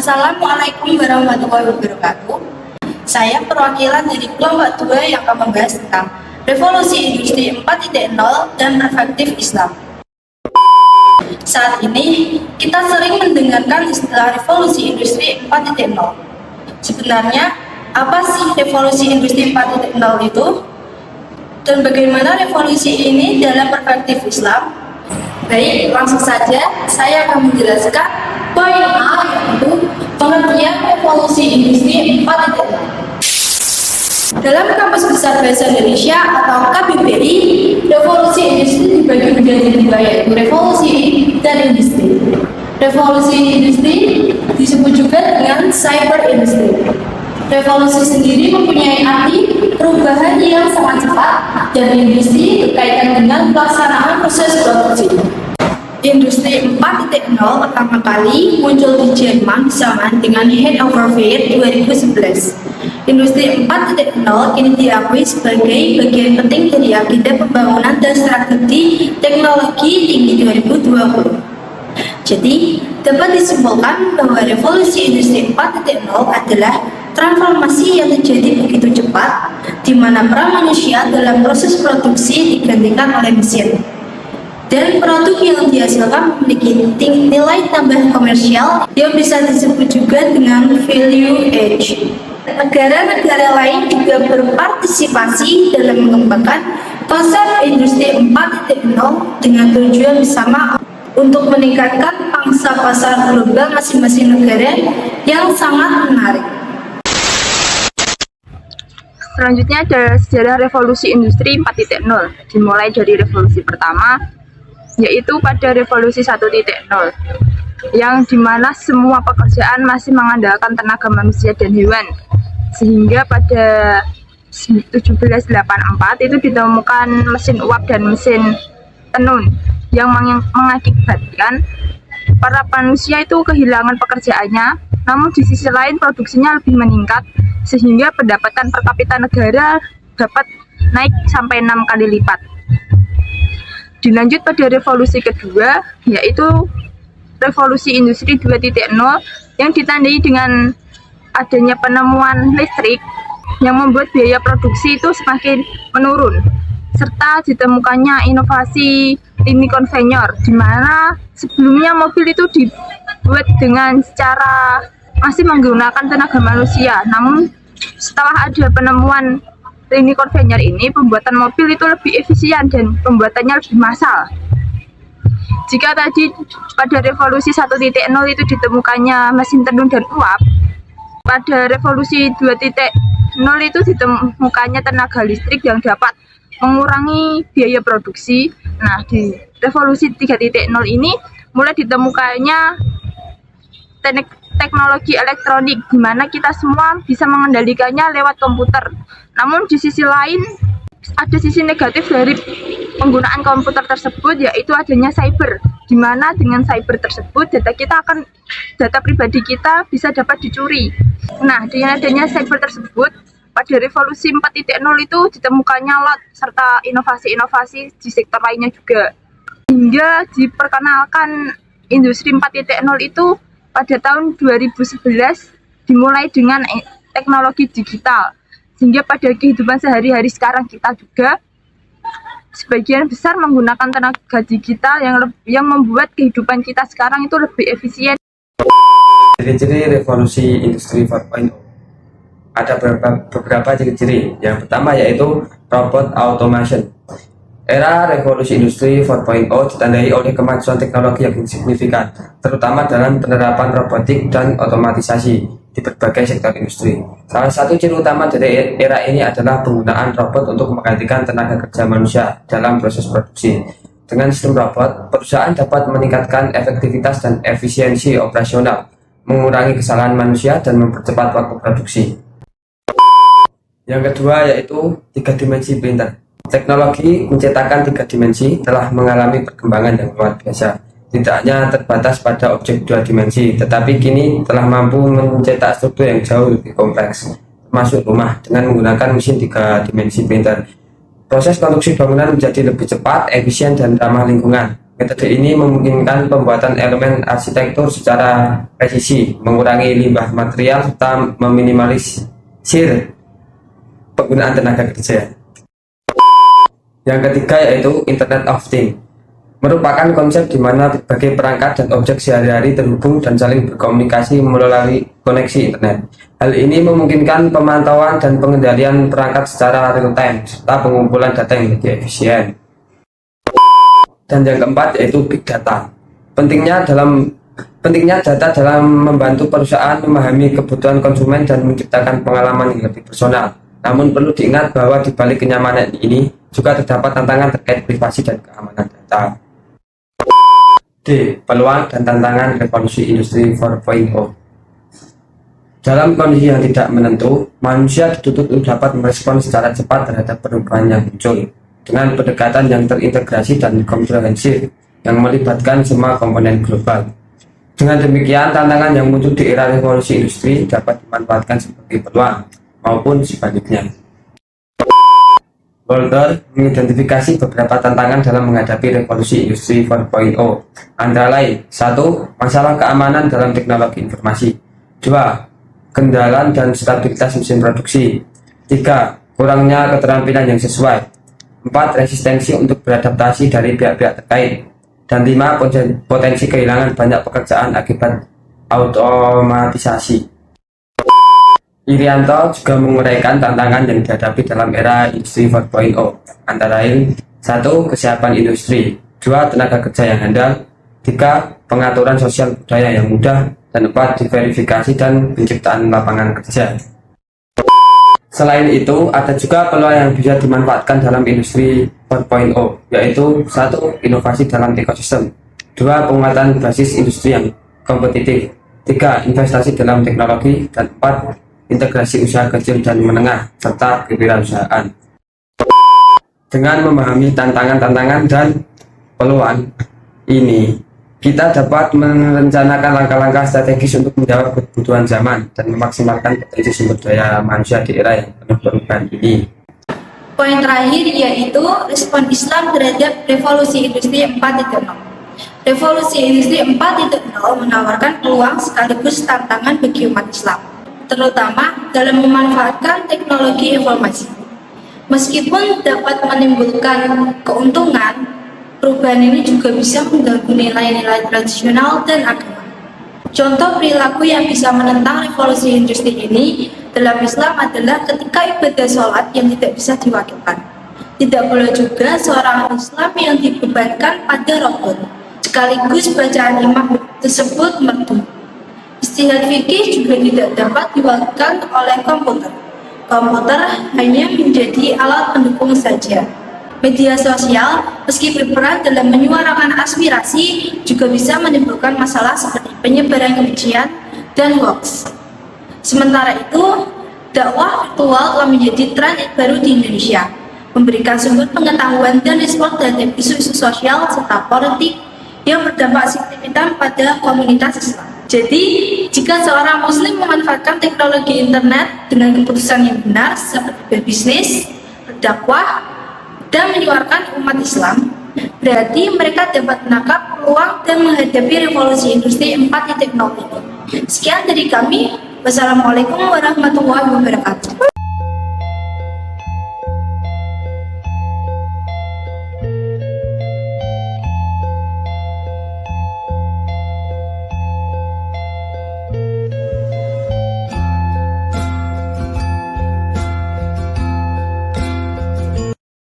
Assalamualaikum warahmatullahi wabarakatuh. Saya perwakilan dari kelompok 2 yang akan membahas tentang revolusi industri 4.0 dan perspektif Islam. Saat ini, kita sering mendengarkan istilah revolusi industri 4.0. Sebenarnya, apa sih revolusi industri 4.0 itu? Dan bagaimana revolusi ini dalam perspektif Islam? Baik, langsung saja saya akan menjelaskan poin A, yaitu pengertian revolusi industri 4.0. Dalam Kamus Besar Bahasa Indonesia atau KBBI, revolusi industri dibagi menjadi dua, yaitu revolusi dan industri. Revolusi industri disebut juga dengan cyber industry. Revolusi sendiri mempunyai arti perubahan yang sangat cepat, dan industri berkaitan dengan pelaksanaan proses produksi. Industri 4.0 pertama kali muncul di Jerman bersamaan dengan Hannover Fair 2011. Industri 4.0 kini diakui sebagai bagian penting dari agenda pembangunan dan strategi teknologi tinggi 2020. Jadi, dapat disimpulkan bahwa revolusi industri 4.0 adalah transformasi yang terjadi begitu cepat, di mana peran manusia dalam proses produksi digantikan oleh mesin. Dan produk yang dihasilkan memiliki nilai tambah komersial yang bisa disebut juga dengan value edge. Negara-negara lain juga berpartisipasi dalam mengembangkan konsep industri 4.0 dengan tujuan bersama untuk meningkatkan pangsa pasar global masing-masing negara yang sangat menarik. Selanjutnya ada sejarah revolusi industri 4.0, dimulai dari revolusi pertama, yaitu pada revolusi 1.0, yang dimana semua pekerjaan masih mengandalkan tenaga manusia dan hewan, sehingga pada 1784 itu ditemukan mesin uap dan mesin tenun, yang mengakibatkan para manusia itu kehilangan pekerjaannya, namun di sisi lain produksinya lebih meningkat, sehingga pendapatan per kapita negara dapat naik sampai 6 kali lipat. Dilanjut pada revolusi kedua, yaitu revolusi industri 2.0 yang ditandai dengan adanya penemuan listrik yang membuat biaya produksi itu semakin menurun, serta ditemukannya inovasi lini konveyor, di mana sebelumnya mobil itu dibuat dengan cara masih menggunakan tenaga manusia, namun setelah ada penemuan lini konveyor ini, pembuatan mobil itu lebih efisien dan pembuatannya lebih massal. Jika tadi pada revolusi 1.0 itu ditemukannya mesin tenun dan uap, pada revolusi 2.0 itu ditemukannya tenaga listrik yang dapat mengurangi biaya produksi. Nah, di revolusi 3.0 ini mulai ditemukannya teknologi elektronik, di mana kita semua bisa mengendalikannya lewat komputer. Namun di sisi lain, ada sisi negatif dari penggunaan komputer tersebut, yaitu adanya cyber, di mana dengan cyber tersebut data pribadi kita bisa dapat dicuri. Nah, dengan adanya cyber tersebut, pada revolusi 4.0 itu ditemukannya lot serta inovasi-inovasi di sektor lainnya juga, hingga diperkenalkan industri 4.0 itu pada tahun 2011 dimulai dengan teknologi digital, sehingga pada kehidupan sehari-hari sekarang kita juga sebagian besar menggunakan tenaga digital yang membuat kehidupan kita sekarang itu lebih efisien. Ciri-ciri revolusi industri 4.0 ada beberapa ciri-ciri. Yang pertama yaitu robot automation. Era revolusi industri 4.0 ditandai oleh kemajuan teknologi yang signifikan, terutama dalam penerapan robotik dan otomatisasi di berbagai sektor industri. Salah satu ciri utama dari era ini adalah penggunaan robot untuk menggantikan tenaga kerja manusia dalam proses produksi. Dengan sistem robot, perusahaan dapat meningkatkan efektivitas dan efisiensi operasional, mengurangi kesalahan manusia, dan mempercepat waktu produksi. Yang kedua yaitu 3 dimensi printer. Teknologi mencetakan 3 dimensi telah mengalami perkembangan yang luar biasa. Tidak hanya terbatas pada objek 2 dimensi, tetapi kini telah mampu mencetak struktur yang jauh lebih kompleks, termasuk rumah, dengan menggunakan mesin 3 dimensi printer. Proses konstruksi bangunan menjadi lebih cepat, efisien, dan ramah lingkungan. Metode ini memungkinkan pembuatan elemen arsitektur secara presisi, mengurangi limbah material, serta meminimalisir penggunaan tenaga kerja. Yang ketiga yaitu Internet of Things, merupakan konsep di mana berbagai perangkat dan objek sehari-hari terhubung dan saling berkomunikasi melalui koneksi internet. Hal ini memungkinkan pemantauan dan pengendalian perangkat secara real-time, serta pengumpulan data yang lebih efisien. Dan yang keempat yaitu Big Data. Pentingnya data dalam membantu perusahaan memahami kebutuhan konsumen dan menciptakan pengalaman yang lebih personal. Namun perlu diingat bahwa di balik kenyamanan ini juga terdapat tantangan terkait privasi dan keamanan data. D. Peluang dan tantangan revolusi industri 4.0. Dalam kondisi yang tidak menentu, manusia dituntut untuk dapat merespon secara cepat terhadap perubahan yang muncul dengan pendekatan yang terintegrasi dan komprehensif yang melibatkan semua komponen global. Dengan demikian, tantangan yang muncul di era revolusi industri dapat dimanfaatkan sebagai peluang maupun sebaliknya. Bolter mengidentifikasi beberapa tantangan dalam menghadapi revolusi industri 4.0, antara lain: 1. Masalah keamanan dalam teknologi informasi. 2. Kendala dan stabilitas mesin produksi. 3. Kurangnya keterampilan yang sesuai. 4. Resistensi untuk beradaptasi dari pihak-pihak terkait. Dan 5. Potensi kehilangan banyak pekerjaan akibat otomatisasi. Irianto juga menguraikan tantangan yang dihadapi dalam era industri 4.0, antara lain: 1. Kesiapan industri. 2. Tenaga kerja yang handal. 3. Pengaturan sosial budaya yang mudah. Dan 4. Diverifikasi dan penciptaan lapangan kerja. Selain itu, ada juga peluang yang bisa dimanfaatkan dalam industri 4.0, yaitu 1. Inovasi dalam ekosistem. 2. Penguatan basis industri yang kompetitif. 3. Investasi dalam teknologi. Dan 4. Integrasi usaha kecil dan menengah, serta kewirausahaan. Dengan memahami tantangan-tantangan dan peluang ini, kita dapat merencanakan langkah-langkah strategis untuk menjawab kebutuhan zaman dan memaksimalkan potensi sumber daya manusia di era yang penuh perubahan ini. Poin terakhir yaitu respon Islam terhadap revolusi industri 4.0. Revolusi industri 4.0 menawarkan peluang sekaligus tantangan bagi umat Islam, terutama dalam memanfaatkan teknologi informasi. Meskipun dapat menimbulkan keuntungan, perubahan ini juga bisa mengganggu nilai-nilai tradisional dan agama. Contoh perilaku yang bisa menentang revolusi industri ini dalam Islam adalah ketika ibadah sholat yang tidak bisa diwakilkan. Tidak boleh juga seorang Islam yang dibebankan pada rukun, sekaligus bacaan imam tersebut merdu. Ijtihad fikih juga tidak dapat diwakilkan oleh komputer. Komputer hanya menjadi alat pendukung saja. Media sosial, meski berperan dalam menyuarakan aspirasi, juga bisa menimbulkan masalah seperti penyebaran kebencian dan hoax. Sementara itu, dakwah virtual telah menjadi tren baru di Indonesia, memberikan sumber pengetahuan dan respon terhadap isu-isu sosial serta politik yang berdampak signifikan pada komunitas Islam. Jadi, jika seorang muslim memanfaatkan teknologi internet dengan keputusan yang benar seperti berbisnis, berdakwah, dan menyuarakan umat Islam, berarti mereka dapat menangkap peluang dan menghadapi revolusi industri 4.0 ini. Sekian dari kami. Wassalamualaikum warahmatullahi wabarakatuh.